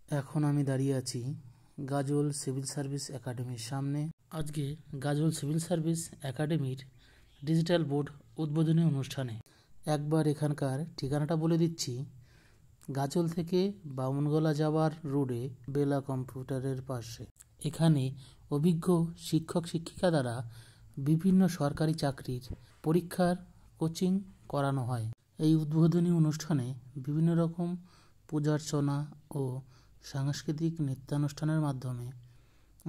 এখন আমি দাঁড়িয়ে আছি গাজল সিভিল সার্ভিস একাডেমির সামনে। আজকে গাজল সিভিল সার্ভিস একাডেমির ডিজিটাল বোর্ড উদ্বোধনী অনুষ্ঠানে। একবার এখানকার ঠিকানাটা বলে দিচ্ছি। গাজল থেকে বামুনগোলা যাওয়ার রোডে বেলা কম্পিউটারের পাশে। এখানে অভিজ্ঞ শিক্ষক শিক্ষিকা দ্বারা বিভিন্ন সরকারি চাকরির পরীক্ষার কোচিং করানো হয়। এই উদ্বোধনী অনুষ্ঠানে বিভিন্ন রকম পূজার্চনা ও সাংস্কৃতিক নৃত্যানুষ্ঠানের মাধ্যমে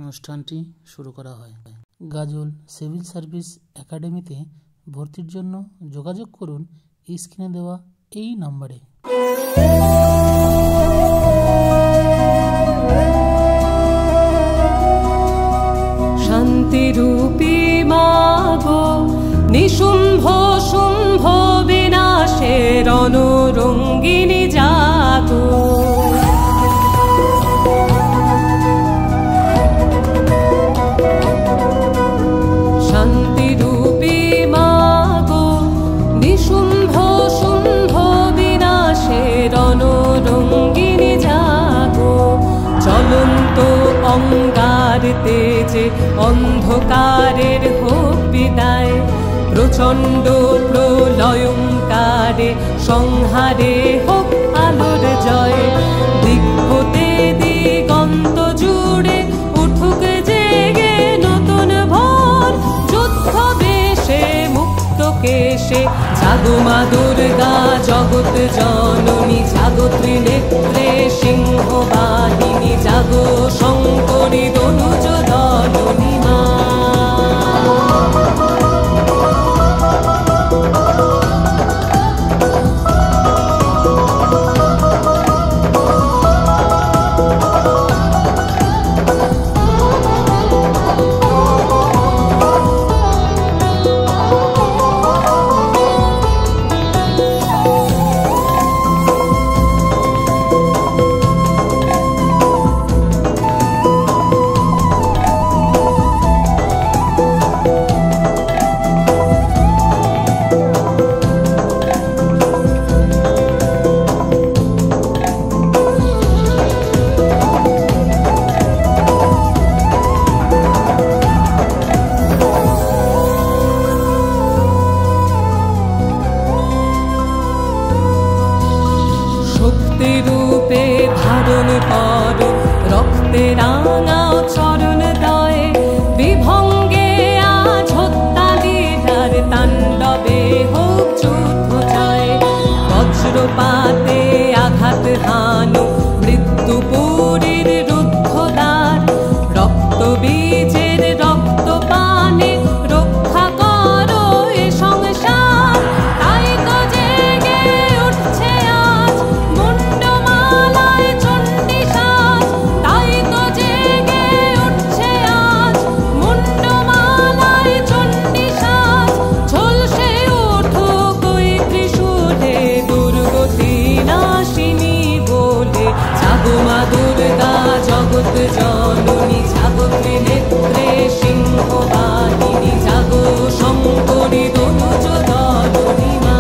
অনুষ্ঠানটি শুরু করা হয়। গাজল সিভিল সার্ভিস একাডেমিতে ভর্তির জন্য যোগাযোগ করুন স্ক্রিনে দেওয়া এই নম্বরে। শান্তিরূপী মাগো নিশুম্ভ শুম্ভ বিনাশের অনুরঙ্গিনী জাগো, শান্তিরূপী মাগো নিশুম্ভ শুম্ভ বিনাশের অনুরঙ্গিনী জাগো, চলন্ত অঙ্গার তেজে অন্ধকারের হোক বিদায়, প্রচণ্ড প্রলয়ঙ্কারে সংহারে হোক আলোর জয়, দিক হতে দিগন্ত জুড়ে উঠুক জেগে নতুন ভোর, যুদ্ধ বেশে মুক্ত কেশে জাগো মা দুর্গা জগৎ জননী, জাগো ত্রিনেত্রে সিংহ বাহিনী, জাগো শঙ্করী দনুজ দলনী মা। রূপে ধারণ কর রক্তে রাঙাও চরণ দয়ে, বিভঙ্গে আজ হত্যা লীলার তাণ্ডবে হোক যুদ্ধ জয়, বজ্রপাতে আঘাত হানো মৃত্যুপুরীর রুদ্ধদ্বার, রক্ত বীজের রক্ত পানে রক্ষা করো এ সংসার, তাই তো জেগে উঠছে আজ মুন্ডমালায় চণ্ডী সাজ, তাই তো জেগে উঠছে আজ মুন্ডমালায় চণ্ডী সাজ, ঝলসে উঠুক ওই ত্রিশূলে দুর্গতি নাশিনী বলে, জাগো মা দুর্গা জগৎ জননী, জাগো ত্রিনেত্রে সিংহ বাহিনী, জাগো শঙ্করী দনুজ দলনী মা।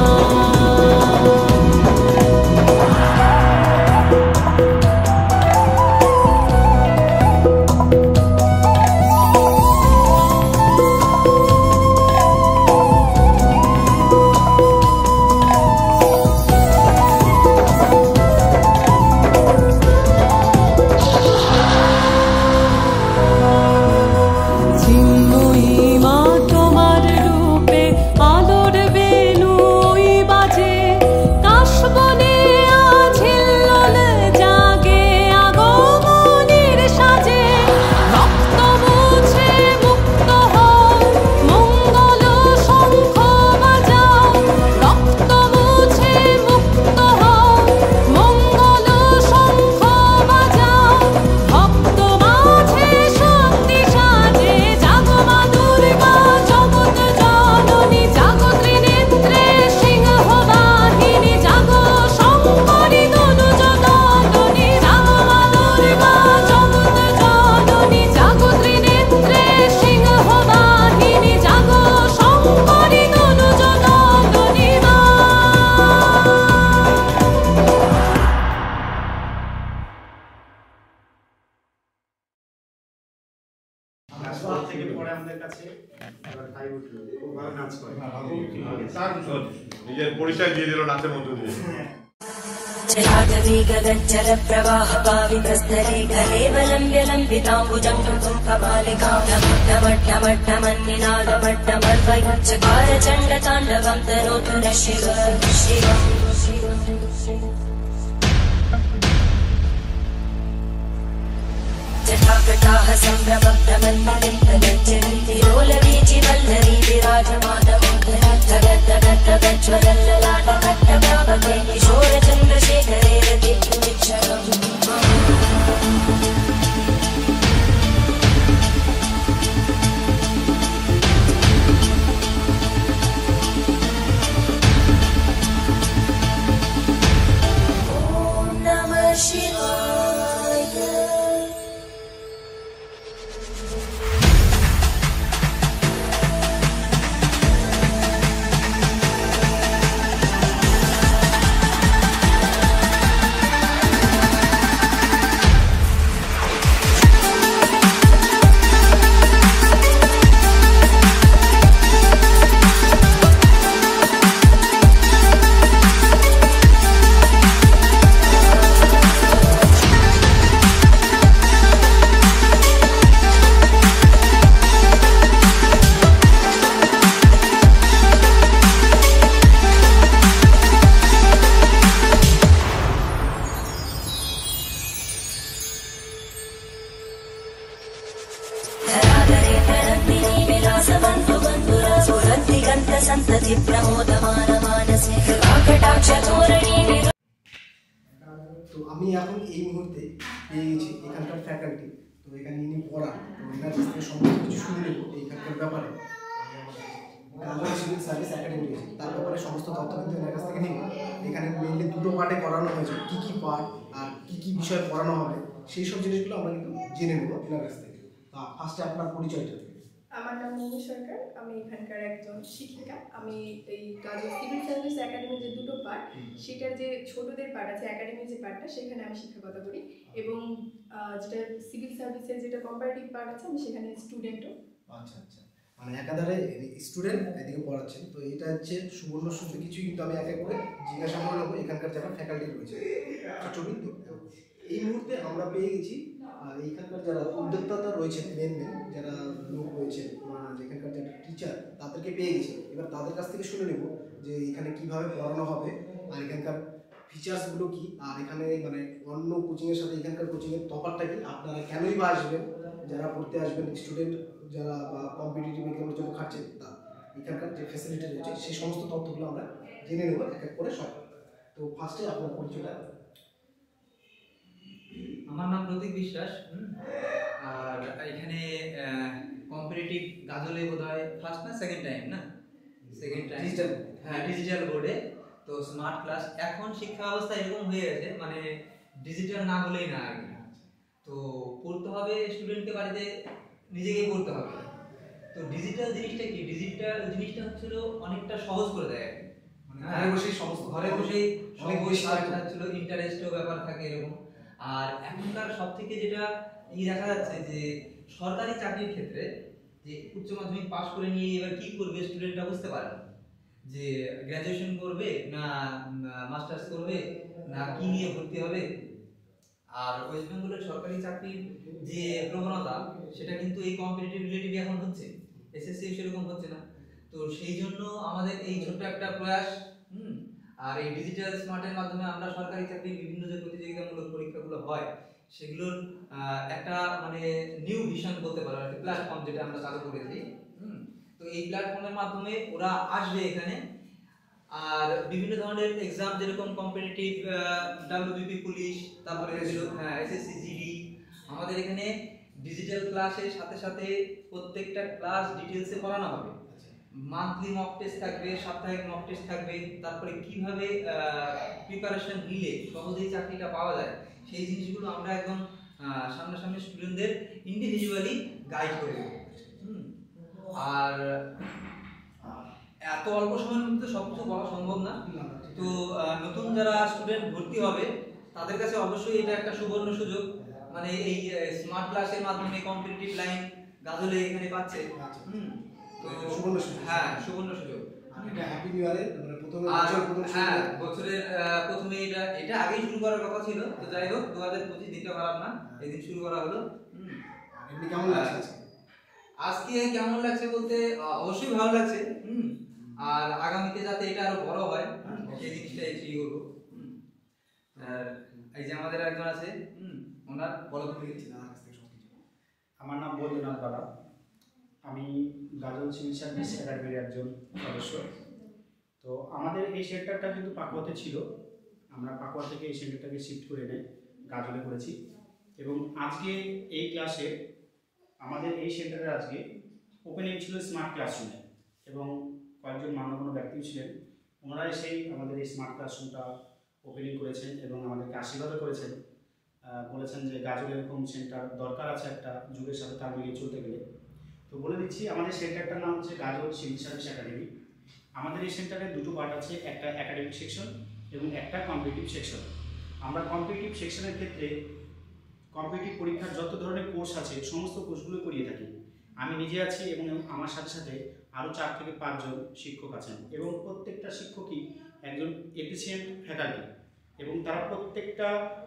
থেকে পরে আমাদের কাছে এবার হাই উঠলো, খুব ভালো নাচ করে। নিজের পরিচয় দিয়ে দিল নাচের মধ্যে দিয়ে। जलागवीगगज्जल प्रवाह पावितस्थले कलेवलम्ब्य लम्बिताम्बुजं कपालिकां नमट्टमट्टमन्निनादमट्टमर्वयच्चकार चण्डताण्डवं तनोतु नः शिव शिव। जटाकटाः सम्भ्रमभ्रमन्मलिन्दगज्जन्तिरोलवीचि वल्लरी विराजमानमोहनद्धगद्धगद्धगज्ज्वलल्ललाटकट्टव्यापके किशोरचन्द्रशेखरे रतिक्षुमिच्छरम्। ॐ नमः शिवाय। संतति प्रमोदमान मानसे कृपाकटाक्ष धोरणी। তো আমি এখন এই মুহূর্তে পেয়ে গেছি এখানকার ফ্যাকাল্টি, তো এখানে ইনি পড়ান, তো এনার কাছ থেকে সমস্ত কিছু শুনে নেব এইখানকার ব্যাপারে। গাজল সিভিল সার্ভিস একাডেমি রয়েছে, তার ব্যাপারে সমস্ত তথ্য কিন্তু এনার কাছ থেকে নেব। এখানে মেনলি দুটো পার্টে করানো হয়েছে, কী কী পার্ট আর কী কী বিষয় পড়ানো হবে সেই সব জিনিসগুলো আমরা কিন্তু জেনে নেব এনার কাছ থেকে। তা ফার্স্টে আপনার পরিচয়টা। আমার নাম মিমি সরকার, আমি এখানকার একজন শিক্ষিকা। আমি এই গাজল সিভিল সার্ভিস একাডেমির যে দুটো পার্ট, সেটার যে ছোটদের পার্ট আছে একাডেমির যে পার্টটা, সেখানে আমি শিক্ষকতা করি, এবং যেটা সিভিল সার্ভিসের যেটা কম্পারেটিভ পার্ট আছে আমি সেখানে স্টুডেন্টও। আচ্ছা আচ্ছা, মানে একাধারে স্টুডেন্ট এদিকে পড়াচ্ছেন। তো এটা হচ্ছে সুবর্ণ সুযোগ, কিছু কিন্তু আমি এক এক করে জিজ্ঞাসা করে নেবো এখানকার যারা ফ্যাকাল্টি রয়েছে। এই মুহূর্তে আমরা পেয়ে গেছি এইখানকার যারা উদ্যোক্তা রয়েছেন, মেন যারা লোক রয়েছে, যেখানকার যারা টিচার, তাদেরকে পেয়ে গেছি। এবার তাদের কাছ থেকে শুনে নেব যে এখানে কিভাবে পড়ানো হবে আর এখানকার ফিচার্সগুলো কী, আর এখানে মানে অন্য কোচিংয়ের সাথে এখানকার কোচিংয়ের তফাৎটা কী, আপনারা কেনই বা আসবেন, যারা পড়তে আসবেন স্টুডেন্ট যারা বা কম্পিটিটিভ এক্সামের জন্য খাটছেন, তা এখানকার যে ফ্যাসিলিটি রয়েছে সেই সমস্ত তথ্যগুলো আমরা জেনে নেব এক এক করে সব। তো ফার্স্টে আপনার পরিচয়টা। আমার নাম প্রতীক বিশ্বাস, আর এখানে কম্পিটিটিভ গাজলে বোধহয় ফার্স্ট না second time, second time digital বোর্ডে। তো স্মার্ট ক্লাস এখন শিক্ষা ব্যবস্থা এরকম হয়ে গেছে, মানে ডিজিটাল না হলেই না আর কি। তো পড়তে হবে স্টুডেন্টকে, বাড়িতে নিজেকেই পড়তে হবে। তো ডিজিটাল জিনিসটা কি, ডিজিটাল জিনিসটা হচ্ছিল অনেকটা সহজ করে দেয়, মানে ঘরে বসেই সমস্ত অনেক বই ছিল, ইন্টারেস্টও ব্যাপার থাকে এরকম। আর এখনকার সব থেকে যেটা দেখা যাচ্ছে যে সরকারি চাকরির ক্ষেত্রে যে উচ্চ মাধ্যমিক পাশ করে নিয়ে এবার কি করবে স্টুডেন্টরা বুঝতে পারে না, যে গ্র্যাজুয়েশন করবে না মাস্টার্স করবে না কি নিয়ে ভর্তি হবে। আর ওয়েস্ট বেঙ্গলের সরকারি চাকরির যে প্রবণতা, সেটা কিন্তু এই কম্পিটিটিভ রিলেটিভ এখন হচ্ছে, এসএসসি সেরকম হচ্ছে না। তো সেই জন্য আমাদের এই ছোট্ট একটা প্রয়াস, আর এই ডিজিটাল স্মার্টের মাধ্যমে আমরা সরকারি চাকরির বিভিন্ন যে প্রতিযোগিতামূলক পরীক্ষাগুলো হয় সেগুলোর একটা মানে নিউ ভিশন বলতে পারো, একটা প্ল্যাটফর্ম যেটা আমরা চালু করেছি। তো এই প্ল্যাটফর্মের মাধ্যমে ওরা আসবে এখানে, আর বিভিন্ন ধরনের এক্সাম যেরকম কম্পিটিটিভ ডাব্লিউবিপি পুলিশ, তারপরে এসএসসি জিডি, আমাদের এখানে ডিজিটাল ক্লাসের সাথে সাথে প্রত্যেকটা ক্লাস ডিটেলসে পড়ানো হবে। মান্থলি মক টেস্ট থাকবে, সাপ্তাহিক মক টেস্ট থাকবে, তারপরে কিভাবে প্রিপারেশন নিলে সহজেই চাকরিটা পাওয়া যায় সেই জিনিসগুলো আমরা একদম সামনাসামনি স্টুডেন্টদের ইন্ডিভিজুয়ালি গাইড করে দেব। আর এত অল্প সময়ের মধ্যে সবকিছু বলা সম্ভব না। তো নতুন যারা স্টুডেন্ট ভর্তি হবে তাদের কাছে অবশ্যই এটা একটা সুবর্ণ সুযোগ, মানে এই স্মার্ট ক্লাসের মাধ্যমে কম্পিটিটিভ লাইন গাজলে এখানে পাচ্ছে। আচ্ছা। তো সুবর্ণ সুযোগ। হ্যাঁ, সুবর্ণ সুযোগ। আর এটা হ্যাপি নিউ ইয়ারের মানে প্রথমে আর হ্যাঁ, শুরু বছরের প্রথমে এটা আগেই শুরু করার কথা ছিল, তো যাই হোক 2025 দিনটা খারাপ না, এই দিন শুরু করা হলো। আর এমনি কেমন লাগছে আজকে? আজকে কেমন লাগছে বলতে অবশ্যই ভালো লাগছে। আর আগামীতে যাতে এটা আরো বড় হয় সেই জিনিসটাই ঠিক করবো। আর এই যে আমাদের একজন আছে, ওনার বলো তুমি। আমার নাম বৈদ্যনাথ বালা, আমি গাজল সিভিল সার্ভিস একাডেমির একজন সদস্য। তো আমাদের এই সেন্টারটা কিন্তু পাকুয়াতে ছিল, আমরা পাকুয়া থেকে এই সেন্টারটাকে শিফট করে এনে গাজলে করেছি। এবং আজকে এই ক্লাসে আমাদের এই সেন্টারের আজকে ওপেনিং ছিল স্মার্ট ক্লাসরুমে, এবং কয়েকজন মাননীয় ব্যক্তিও ছিলেন। ওনারা এসেই আমাদের এই স্মার্ট ক্লাসরুমটা ওপেনিং করেছেন এবং আমাদেরকে আশীর্বাদও করেছেন, বলেছেন যে গাজলে এরকম সেন্টার দরকার আছে একটা যুগের সাথে তাল মিলিয়ে চলতে গেলে। তো বলে দিচ্ছি, আমাদের সেন্টারটার নাম হচ্ছে গাজল সিভিল সার্ভিস একাডেমি। আমাদের এই সেন্টারে দুটো পার্ট আছে, একটা একাডেমিক সেকশন এবং একটা কম্পিটিটিভ সেকশন। আমরা কম্পিটিটিভ সেকশনের ক্ষেত্রে কম্পিটিটিভ পরীক্ষার যত ধরনের কোর্স আছে সমস্ত কোর্সগুলো করিয়ে থাকি। আমি নিজে আছি এবং আমার সাথে সাথে আরও 4 থেকে 5 জন শিক্ষক আছেন, এবং প্রত্যেকটা শিক্ষকই একজন এফিসিয়েন্ট ফ্যাকাল্টি, এবং তারা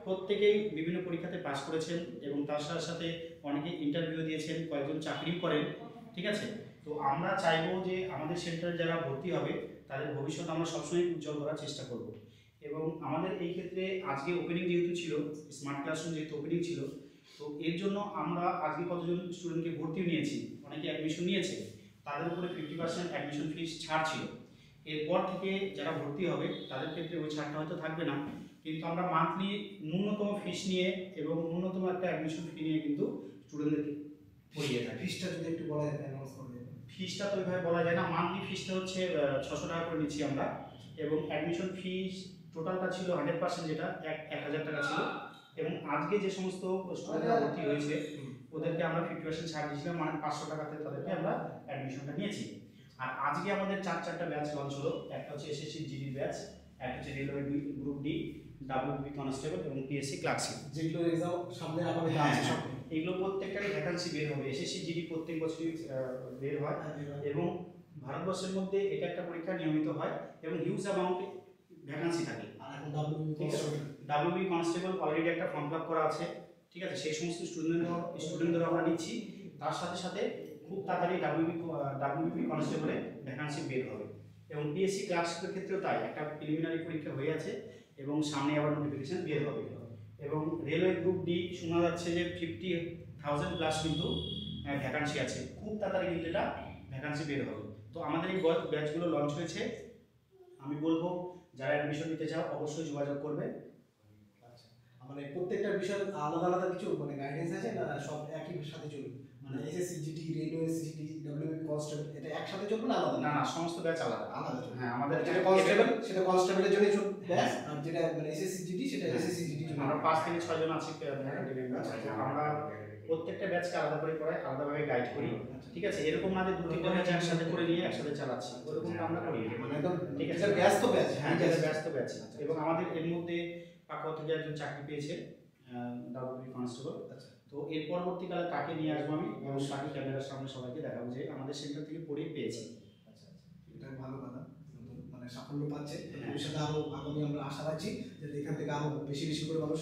প্রত্যেকেই বিভিন্ন পরীক্ষাতে পাস করেছেন, এবং তার সাথে সাথে অনেকে ইন্টারভিউ দিয়েছেন, কয়েকজন চাকরিও করেন। ঠিক আছে, তো আমরা চাইবো যে আমাদের সেন্টারে যারা ভর্তি হবে তাদের ভবিষ্যৎ আমরা সবসময় উজ্জ্বল করার চেষ্টা করব। এবং আমাদের এই ক্ষেত্রে আজকে ওপেনিং যেহেতু ছিল, স্মার্ট ক্লাসরুম যেহেতু ওপেনিং ছিল, তো এর জন্য আমরা আজকে কতজন স্টুডেন্টকে ভর্তিও নিয়েছি, অনেকে অ্যাডমিশন নিয়েছে, তাদের উপরে 50% অ্যাডমিশন ফিস ছাড় ছিল। এরপর থেকে যারা ভর্তি হবে তাদের ক্ষেত্রে ওই ছাড়টা হয়তো থাকবে না, কিন্তু আমরা মান্থলি ন্যূনতম ফিস নিয়ে এবং ন্যূনতম একটা অ্যাডমিশন ফি নিয়ে কিন্তু স্টুডেন্টদেরকে পড়িয়ে থাকি। ফিসটা যদি একটু বলা যায়, অ্যানাউন্স করে দেবেন। ফিসটা তো ওইভাবে বলা যায় না, মান্থলি ফিসটা হচ্ছে 600 টাকা করে নিচ্ছি আমরা, এবং অ্যাডমিশন ফিস টোটালটা ছিল 100%, যেটা 1000 টাকা ছিল। এবং আজকে যে সমস্ত স্টুডেন্টরা ভর্তি হয়েছে ওদেরকে আমরা 50% ছাড় দিয়েছিলাম, মানে 500 টাকাতে তাদেরকে আমরা অ্যাডমিশনটা নিয়েছি। আর আজকে আমাদের 4টা ব্যাচ লঞ্চ হলো, একটা হচ্ছে এসএসসি জিডি ব্যাচ, একটা হচ্ছে railway group D, WB constable এবং পিএসসি ক্লার্কশিপ, যেগুলো এক্সাম সামনে আগামী আছে সব। এইগুলো প্রত্যেকটারই ভ্যাকান্সি বের হবে। এসএসসি জিডি প্রত্যেক বছরই বের হয়, এবং ভারতবর্ষের মধ্যে এটা একটা পরীক্ষা নিয়মিত হয় এবং হিউজ অ্যামাউন্টে ভ্যাকান্সি থাকে। আর এখন ডাব্লিউবি কনস্টেবল অলরেডি একটা ফর্ম ফিল আপ করা আছে। ঠিক আছে, সেই সমস্ত স্টুডেন্টদের আমরা নিচ্ছি। তার সাথে সাথে খুব তাড়াতাড়ি ডাব্লিউবি কনস্টেবলে ভ্যাকান্সি বের হবে। এবং পিএসসি ক্লার্কশিপের ক্ষেত্রেও তাই, একটা প্রিলিমিনারি পরীক্ষা হয়ে আছে এবং সামনে আবার নোটিফিকেশন বের হবে। এবং রেলওয়ে গ্রুপ ডি শোনা যাচ্ছে যে 50,000 প্লাস কিন্তু ভ্যাকান্সি আছে, খুব তাড়াতাড়ি কিন্তু এটা ভ্যাকান্সি বের হবে। তো আমাদের এই ব্যাচগুলো লঞ্চ হয়েছে, আমি বলবো যারা অ্যাডমিশন নিতে চাও অবশ্যই যোগাযোগ করবে। আচ্ছা, মানে প্রত্যেকটা বিষয় আলাদা আলাদা কিছু মানে গাইডেন্স আছে না, সব একই সাথে চলবে? মানে SSC GD, railway city, WB constable এটা একসাথে চলবে না আলাদা? না, সমস্ত ব্যাচ আলাদা আলাদা। হ্যাঁ, আমাদের যেটা কনস্টেবল সেটা কনস্টেবলের জন্য ব্যাচ, আর যেটা মানে এসএসসি জিডি সেটা এসএসসি জিডি জন্য। আমরা 5 থেকে 6 জন আছি ফ্যাকাল্টি মেম্বার। আমরা প্রত্যেকটা ব্যাচকে আলাদা করে পড়াই, আলাদাভাবে গাইড করি। ঠিক আছে, এরকম না যে 2-3টা ব্যাচ একসাথে করে নিয়ে একসাথে চালাচ্ছি, ওরকমটা আমরা করি। মানে একদম ঠিক আছে, ব্যাচ তো ব্যাচ। হ্যাঁ, ব্যাচ তো ব্যাচ। এবং আমাদের এর মধ্যে পাকুয়া থেকে একজন চাকরি পেয়েছে ডাব্লিউবি কনস্টেবল। তো এর পরবর্তীকালে তাকে নিয়ে আসবো আমি, এবং তাকে ক্যামেরার সামনে সবাইকে দেখাবো যে আমাদের সেন্টার থেকে পড়ে পেয়েছি। আচ্ছা, এটা ভালো কথা, মানে সাফল্য পাচ্ছে। ভবিষ্যতে আরো আগামী আমরা আশা রাখছি যে এখান থেকে আরো বেশি বেশি করে মানুষ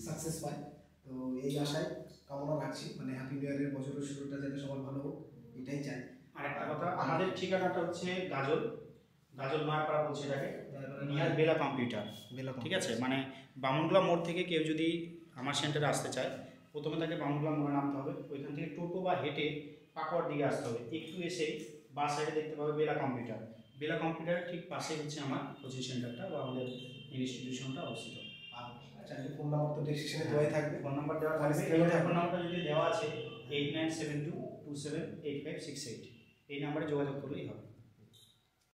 সাকসেস পায়। তো এই আশায় কামনা রাখছি, মানে হ্যাপি নিউ ইয়ারের বছরের শুরুটা যাতে সবার ভালো হোক, এটাই চাই। আর একটা কথা, আমাদের ঠিকানাটা হচ্ছে গাজল নয়াপাড়া বলছে এটাকে, নিয়ার বেলা কম্পিউটার। ঠিক আছে, মানে বামুনগোলা মোড় থেকে কেউ যদি আমার সেন্টারে আসতে চায়, প্রথমে তাকে বামুনগোলা মোড়ে নামতে হবে, ওইখান থেকে টোটো বা হেঁটে পাকুয়ার দিকে আসতে হবে। একটু এসে বাস সাইডে দেখতে পাবে বেলা কম্পিউটার ঠিক পাশেই হচ্ছে আমার কোচিং সেন্টারটা বা আমাদের ইনস্টিটিউশনটা অবস্থিত। আচ্ছা, ফোন নাম্বার তো ডেসক্রিপশনে দেওয়াই থাকবে। ফোন নাম্বার দেওয়া থাকবে, ফোন নাম্বারটা যদি দেওয়া আছে 8972278568, এই নাম্বারে যোগাযোগ করলেই হবে।